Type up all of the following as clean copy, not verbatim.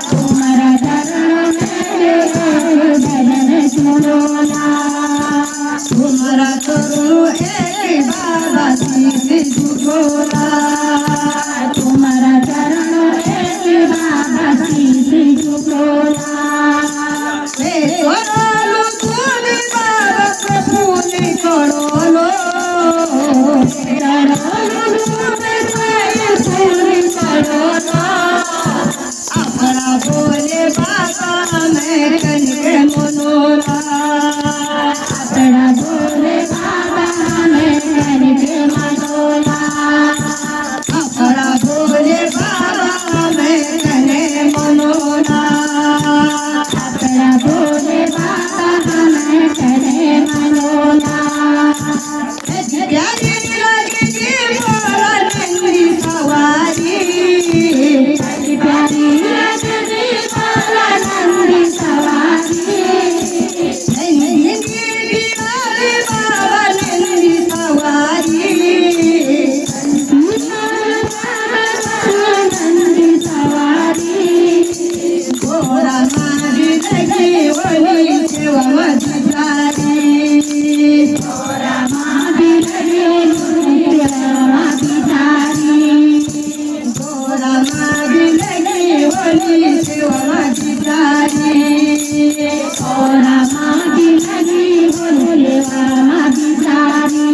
तुम्हारा चरण में भजन सुनोला, तुम्हारा चरण एक बाबा शीश झुकोला, तुम्हारा चरण एक बाबा शीश झुकोला। करोलो तुझे बाबा प्रभुने करोलो, करोलो तुझे करोलो, अपना बोले बाबा मैं कनके मनोला, अपना बोले बाबा मैं कनके मनोला, अपना बोले बाबा मैं कने मनोला, अपना बोले बाबा मैं कने मनोला। प्यारी लगी मोरा नंदी सवारी, प्यारी लगी मोरा नंदी सवारी, नंदी बाबा नंदी सवारी, नंदी सवारी, गोरा मारी लगी वही सेवा मधुरारी, गोरा मारी लगी सेवा मधुरारी, गोरा मारी लगी वही सेवा मधुरारी, गोरा मारी लगी वही सेवा मधुरारी।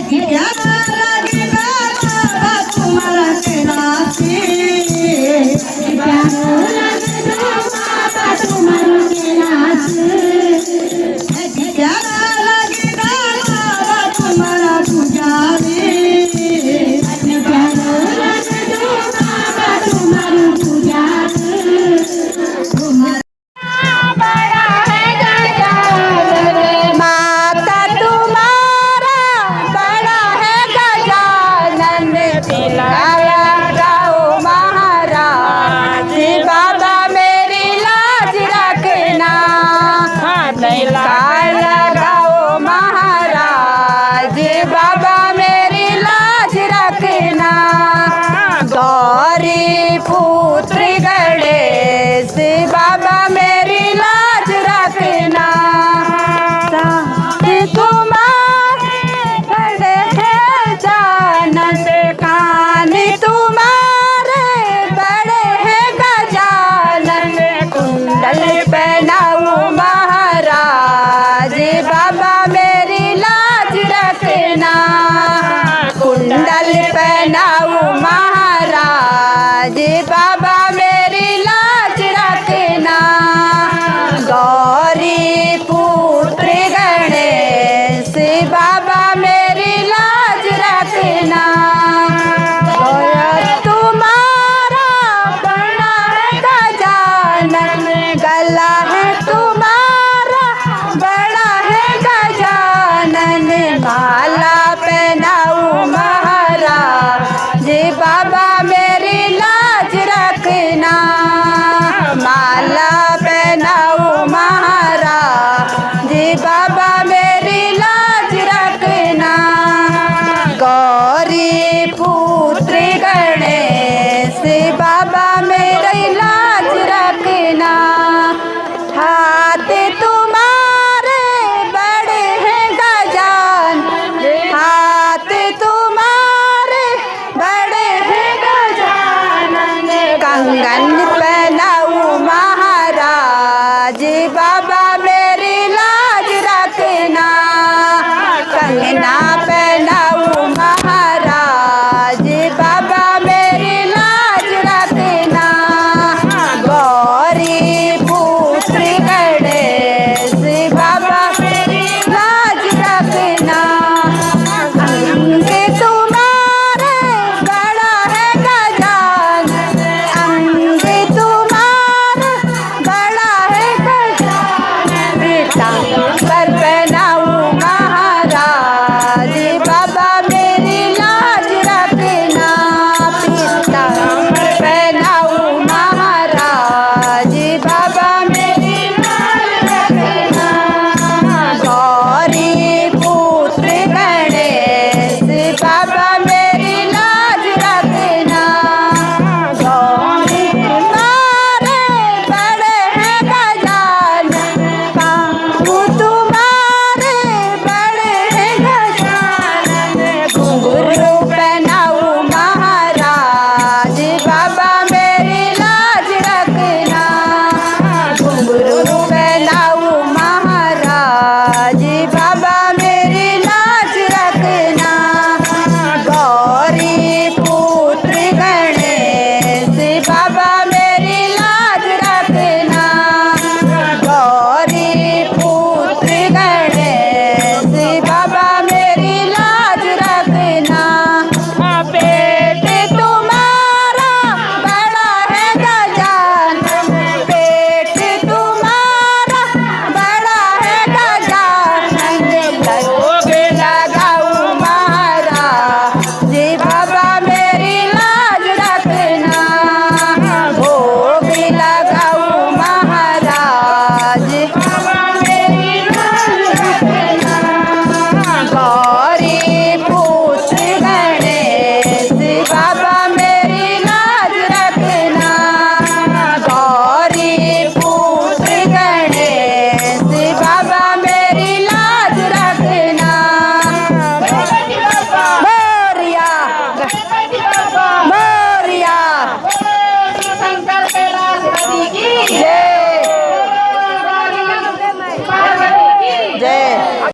प्यारा लगे बाबा तुम्हारा कैलाशी, प्यारा लगे बाबा तुम्हारा कैलाशी, प्यारा लगे बाबा तुम्हारा पुजारी, प्यारा लगे बाबा तुम्हारा पुजारी। बड़ा है गजानन माता तुम्हारा, बड़ा है गजानन पिलाया गाओ महाराज, बाबा मेरी लाज रखना, पिलाया गाओ महाराज, बाबा मेरी लाज रखना, गौरी पुत्र गणेश बाबा मेरी लाज रखना, तुम्हारे बड़े हैं जानन कान, तुम्हारे बड़े हैं गजानन, कुंडल पहनाऊं महाराज, बाबा मेरी लाज रखना, कुंडल पहनाऊं महाराज, बाबा मेरी लाज रखना, गौरी पुत्र गणेश बाबा मेरी लाज रखना, तुम्हारा बड़ा है गजानन गला है तुम्हारा, बड़ा है गजानन माला पहनाऊं महाराज, बाबा मेरी लाज रखना, माला पहनाऊं महाराज, बाबा मेरी लाज रखना, गौरी पुत्र गणेश बाबा मेरी लाज रखना, हाथ तुम्हारे बड़े हैं गजान, हाथ तुम्हारे बड़े हैं गजानन, कंगन